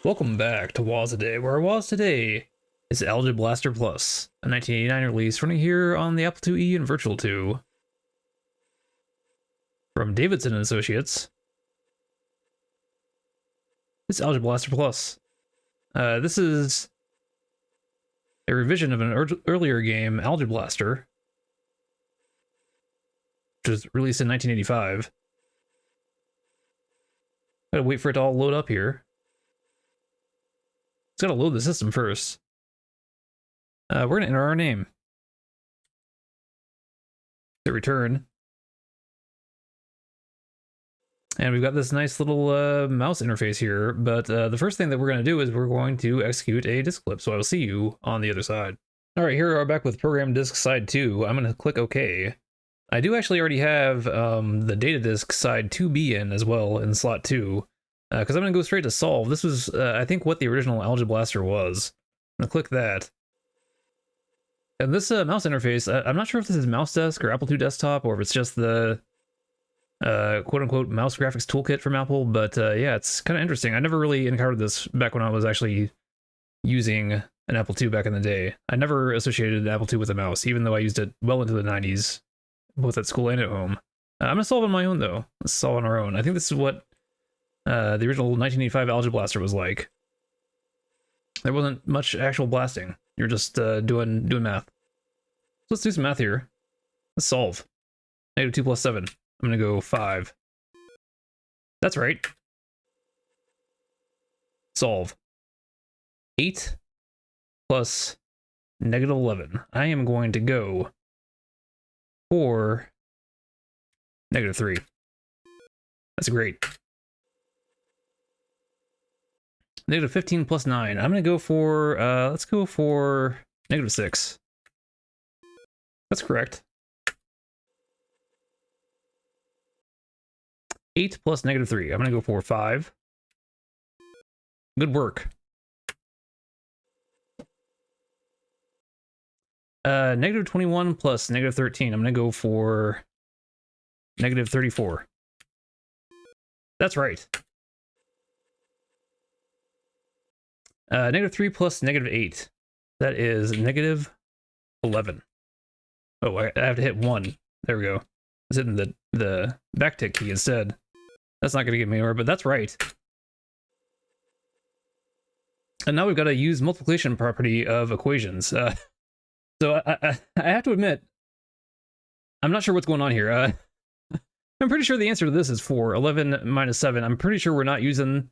Welcome back to WAS Today, where our WAS today is Algebra Blaster Plus, a 1989 release running here on the Apple IIe and Virtual 2 from Davidson and Associates. It's Algebra Blaster Plus. This is a revision of an earlier game, Algebra Blaster, which was released in 1985. Gotta wait for it to all load up here. It's gotta load the system first. We're gonna enter our name. Hit return. And we've got this nice little mouse interface here, but the first thing that we're gonna do is we're going to execute a disk clip, so I will see you on the other side. All right, here we are back with program disk side 2. I'm gonna click OK. I do actually already have the data disk side 2B in as well in slot 2, because I'm gonna go straight to solve. This was, I think, what the original Algebra Blaster was. I'm gonna click that. And this mouse interface, I'm not sure if this is Mouse Desk or Apple II Desktop, or if it's just the quote-unquote mouse graphics toolkit from Apple, but yeah, it's kind of interesting. I never really encountered this back when I was actually using an Apple II back in the day. I never associated an Apple II with a mouse, even though I used it well into the 90s, both at school and at home. I'm gonna solve on my own, though. Let's solve on our own. I think this is what the original 1985 Algebra Blaster was like. There wasn't much actual blasting. You're just doing math. So let's do some math here. Let's solve. -2 plus 7. I'm gonna go 5. That's right. Solve. 8 plus -11. I am going to go for -3. That's great. -15 plus 9. I'm gonna go for let's go for -6. That's correct. 8 plus -3. I'm gonna go for 5. Good work. -21 plus -13. I'm gonna go for -34. That's right. -3 plus -8. That is -11. Oh, I have to hit 1. There we go. I was hitting the backtick key instead. That's not going to get me anywhere, but that's right. And now we've got to use multiplication property of equations. So I have to admit, I'm not sure what's going on here. I'm pretty sure the answer to this is 4. 11 minus 7. I'm pretty sure we're not using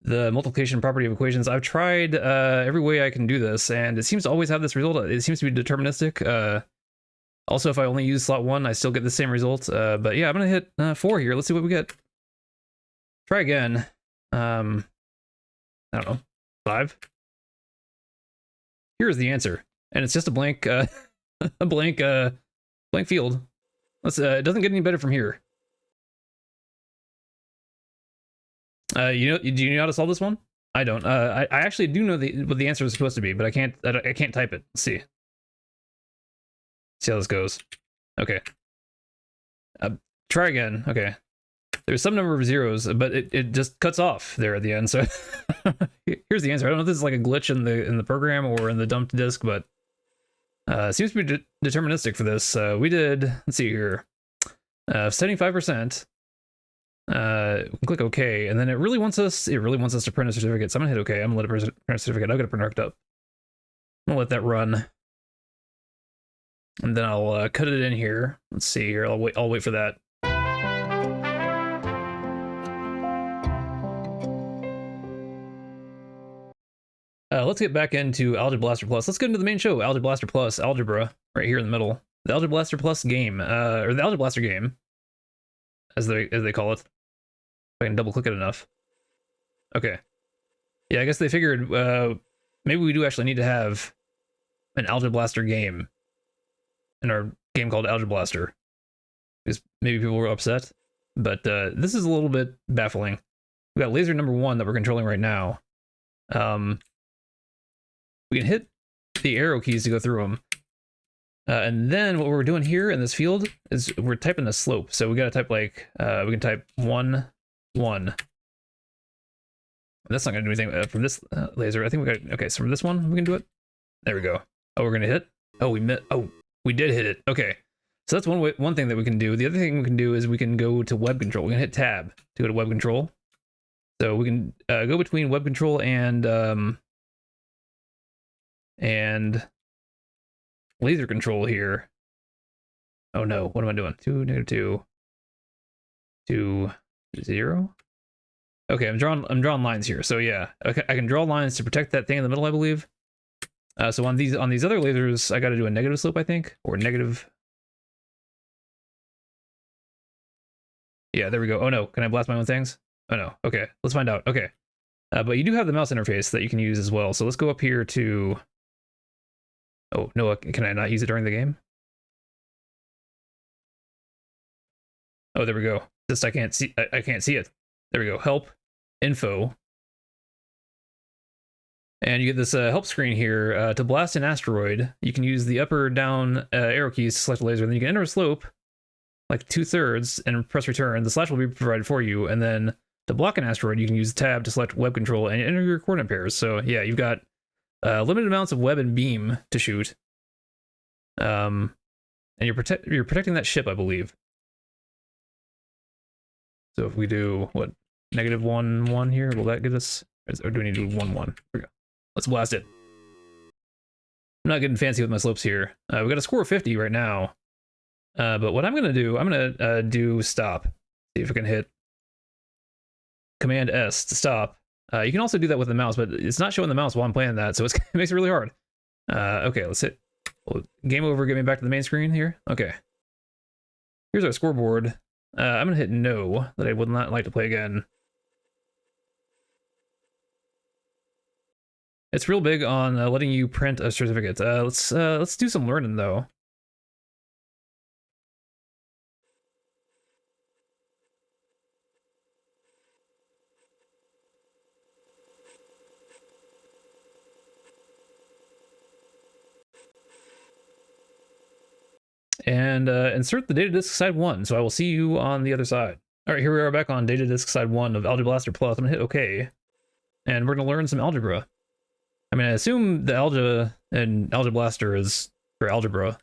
the multiplication property of equations. I've tried every way I can do this, and it seems to always have this result. It seems to be deterministic. Also, if I only use slot 1, I still get the same result. But yeah, I'm going to hit 4 here. Let's see what we get. Try again. I don't know. 5. Here's the answer. And it's just a blank, a blank field. Let's, it doesn't get any better from here. Do you know how to solve this one? I don't. I actually do know what the answer is supposed to be, but I can't type it. Let's see. See how this goes. Okay. Try again. Okay. There's some number of zeros, but it just cuts off there at the end. So here's the answer. I don't know if this is like a glitch in the program or in the dumped disk, but it seems to be deterministic for this. We did, let's see here, 75%. Click OK, and then it really wants us to print a certificate. So I'm gonna hit OK. I'm gonna let it print a certificate. I've got to print it up. I'm gonna let that run, and then I'll cut it in here. Let's see here. I'll wait for that. Let's get back into Algebra Blaster Plus. Let's get into the main show, Algebra Blaster Plus, Algebra, right here in the middle. The Algebra Blaster Plus game, or the Algebra Blaster game, as they call it. If I can double click it enough. Okay. Yeah, I guess they figured maybe we do actually need to have an Algebra Blaster game in our game called Algebra Blaster, because maybe people were upset. But this is a little bit baffling. We got laser number 1 that we're controlling right now. We can hit the arrow keys to go through them. And then what we're doing here in this field is we're typing the slope. So we got to type like, we can type 1, 1. That's not gonna do anything from this laser. I think we got, okay, so from this one, we can do it. There we go. Oh, we're gonna hit? Oh, we did hit it. Okay. So that's one thing that we can do. The other thing we can do is we can go to web control. We can hit tab to go to web control. So we can go between web control and laser control here. Oh no, what am I doing? 2, -2, 2, 0. Okay, I'm drawing lines here. So yeah, okay, I can draw lines to protect that thing in the middle, I believe. So on these other lasers, I got to do a negative slope, I think, or negative. Yeah, there we go. Oh no, can I blast my own things? Oh no. Okay, let's find out. Okay, but you do have the mouse interface that you can use as well. So let's go up here to. Oh no, can I not use it during the game? Oh, there we go. Just I can't see. I can't see it. There we go. Help, info. And you get this help screen here. To blast an asteroid, you can use the up or down arrow keys to select a laser. Then you can enter a slope, like 2/3, and press return. The slash will be provided for you. And then to block an asteroid, you can use the tab to select web control and enter your coordinate pairs. So yeah, you've got limited amounts of web and beam to shoot. And you're protecting that ship, I believe. So if we do what, -1, 1 here, will that get us? Or do we need to do 1, 1? Here we go. Let's blast it. I'm not getting fancy with my slopes here. We got a score of 50 right now. But what I'm gonna do, I'm gonna do stop. See if I can hit Command S to stop. You can also do that with the mouse, but it's not showing the mouse while I'm playing that, so it makes it really hard. Okay, let's hit game over. Get me back to the main screen here. Okay. Here's our scoreboard. I'm gonna hit no, that I would not like to play again. It's real big on letting you print a certificate. Let's do some learning though. And insert the data disk side 1. So I will see you on the other side. All right, here we are back on data disk side 1 of Algebra Blaster Plus. I'm gonna hit OK, and we're gonna learn some algebra. I mean, I assume the algebra and Algebra Blaster is for algebra,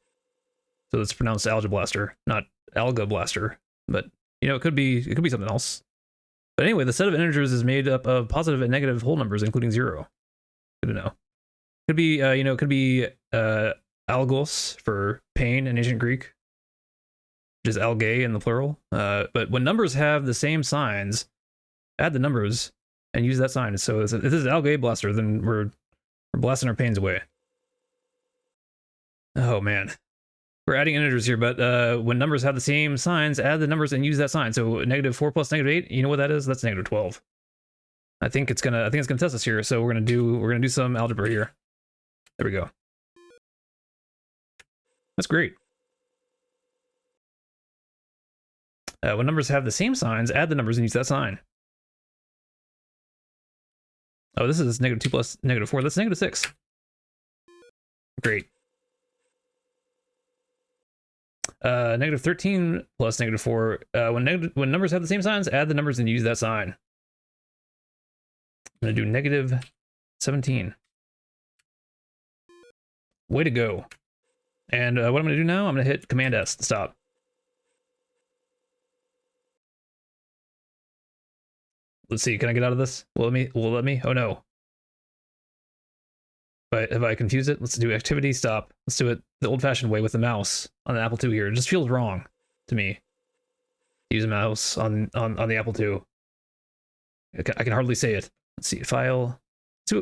so it's pronounced Algebra Blaster, not Alga Blaster. But you know, it could be something else. But anyway, the set of integers is made up of positive and negative whole numbers, including 0. Good to know. Could be it could be algos for pain in ancient Greek, which is algae in the plural. But when numbers have the same signs, add the numbers and use that sign. So if this is algae blaster, then we're blasting our pains away. Oh man, we're adding integers here, but when numbers have the same signs, add the numbers and use that sign. So -4 plus -8, you know what that is? That's -12. I think it's gonna test us here. So we're gonna do some algebra here. There we go. That's great. When numbers have the same signs, add the numbers and use that sign. Oh, this is -2 plus -4. That's -6. Great. -13 plus -4. When numbers have the same signs, add the numbers and use that sign. I'm gonna do -17. Way to go. And what I'm gonna do now, I'm gonna hit Command S to stop. Let's see, can I get out of this? Will it let me? Oh no. But have I confused it? Let's do activity stop. Let's do it the old-fashioned way with the mouse on the Apple II here. It just feels wrong to me. Use a mouse on the Apple II. I can hardly say it. Let's see, file.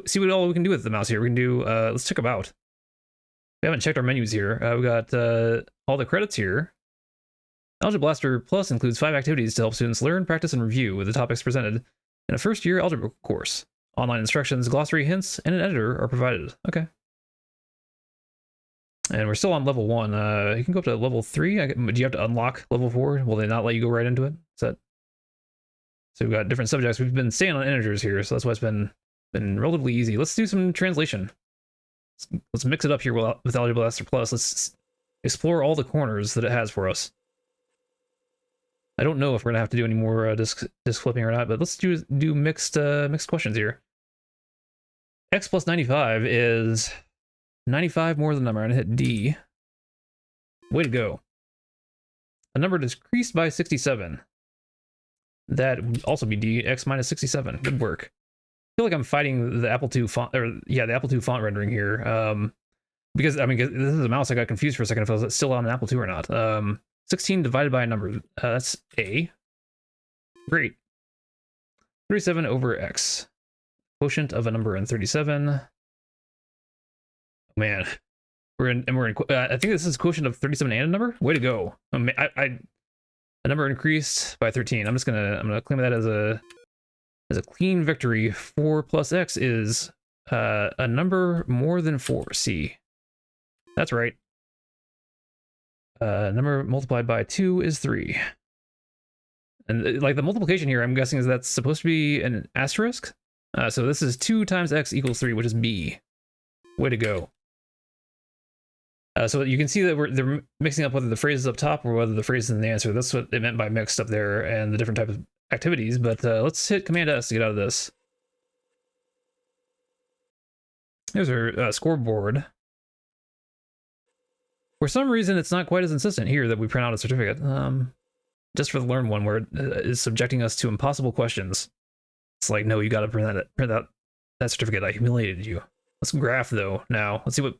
See what all we can do with the mouse here. We can do, let's check about. We haven't checked our menus here. We got all the credits here. Algebra Blaster Plus includes 5 activities to help students learn, practice, and review with the topics presented in a first-year algebra course. Online instructions, glossary hints, and an editor are provided. Okay. And we're still on level 1. You can go up to level 3. Do you have to unlock level 4? Will they not let you go right into it? So we've got different subjects. We've been staying on integers here, so that's why it's been relatively easy. Let's do some translation. Let's mix it up here with Algebra Blaster Plus. Let's explore all the corners that it has for us. I don't know if we're gonna have to do any more disc flipping or not, but let's do mixed questions here. X plus 95 is 95 more than the number. I'm gonna hit D. Way to go. A number decreased by 67. That would also be D. X minus 67. Good work. I feel like I'm fighting the Apple II font, or yeah, the Apple II font rendering here. Because I mean, this is a mouse. I got confused for a second if I was still on an Apple II or not. 16 divided by a number. That's A. Great. 37 over X. Quotient of a number in 37. Man, we're in. I think this is quotient of 37 and a number. Way to go! A number increased by 13. I'm gonna claim that as a clean victory. 4 plus X is a number more than 4. C. That's right. Number multiplied by 2 is 3. And like the multiplication here, I'm guessing is that's supposed to be an asterisk. So this is 2 times X equals 3, which is B. Way to go. So you can see that they're mixing up whether the phrase is up top or whether the phrase is in the answer. That's what it meant by mixed up there and the different type of activities. But let's hit Command S to get out of this. There's our scoreboard. For some reason, it's not quite as insistent here that we print out a certificate. Just for the learn one, where it is subjecting us to impossible questions. It's like, no, you got to print out that certificate. I humiliated you. Let's graph though. Now let's see what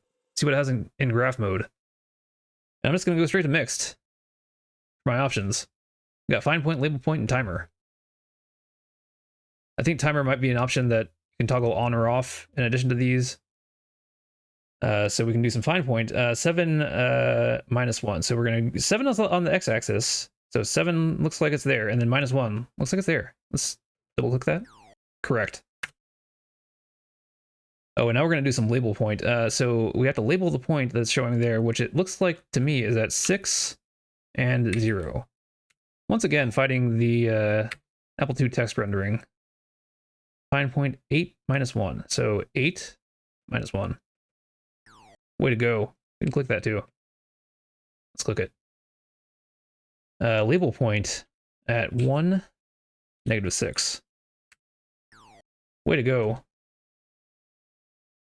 it has in graph mode. And I'm just gonna go straight to mixed for my options. We got find point, label point, and timer. I think timer might be an option that you can toggle on or off in addition to these. So we can do some find point. 7 minus 1. So we're gonna 7 is on the x-axis. So 7 looks like it's there, and then minus 1 looks like it's there. Let's double click that. Correct. Oh, and now we're gonna do some label point. So we have to label the point that's showing there, which it looks like to me is at 6 and 0. Once again, fighting the Apple II text rendering. Find point 8 minus 1. So 8 minus 1. Way to go. You can click that too. Let's click it. Label point at 1, negative 6. Way to go.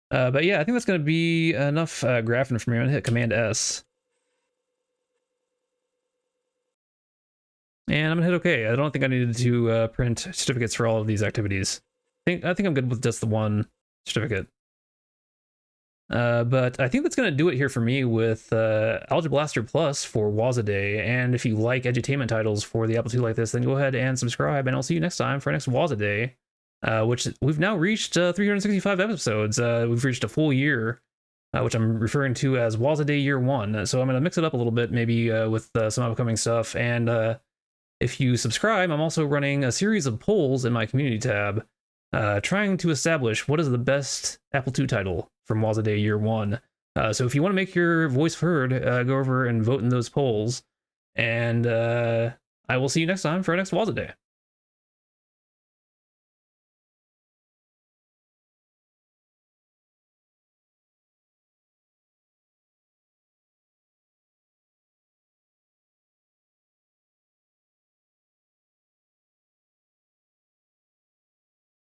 But yeah, I think that's going to be enough graphing for me. I'm going to hit Command S. And I'm going to hit OK. I don't think I needed to print certificates for all of these activities. I think I'm good with just the one certificate. But I think that's going to do it here for me with Algeblaster Plus for Waza Day. And if you like edutainment titles for the Apple II like this, then go ahead and subscribe. And I'll see you next time for next Waza Day, which we've now reached 365 episodes. We've reached a full year, which I'm referring to as Waza Day Year 1. So I'm going to mix it up a little bit, maybe with some upcoming stuff. And if you subscribe, I'm also running a series of polls in my community tab, trying to establish what is the best Apple II title from Waza Day Year 1. So if you want to make your voice heard, go over and vote in those polls. And I will see you next time for our next Waza Day.